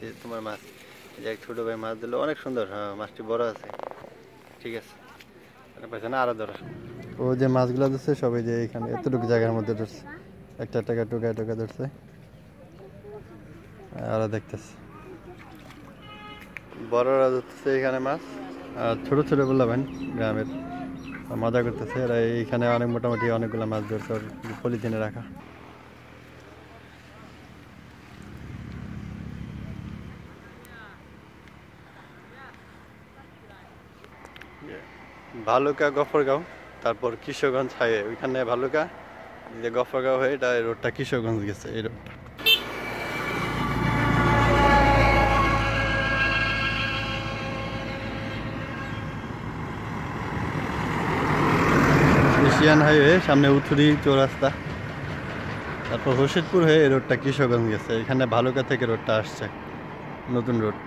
এই তোমার মাছ, এই যে এক ছোট ভাই মাছ দিল, অনেক সুন্দর। হ্যাঁ, মাছটি বড় আছে। ঠিক আছে, পাইছে না আরো ধরো। ও যে মাছগুলো ধরছে সবাই যে এখানে এতটুকু জায়গার মধ্যে ধরছে, একটা টাকা টোকা টোকা ধরছে, আরো দেখতেছে বড়রা ধরতেছে এখানে মাছ, আর ছোট ছোট বললাম গ্রামের মজা করতেছে এরা। এইখানে অনেক মোটামুটি অনেকগুলো মাছ ধরছে ওর পলিথিনে রাখা। ভালুকা গফরগাঁও, তারপর কিশোরগঞ্জ হাইওয়ে, ওইখানে ভালুকা, যে গফরগাঁও হয়ে এটা রোডটা কিশোরগঞ্জ গেছে, এই রোডটা। এশিয়ান হাইওয়ে, সামনে উথুরি চৌরাস্তা, তারপর হোসেদপুর হয়ে এই রোডটা কিশোরগঞ্জ গেছে। এখানে ভালুকা থেকে রোডটা আসছে, নতুন রোড।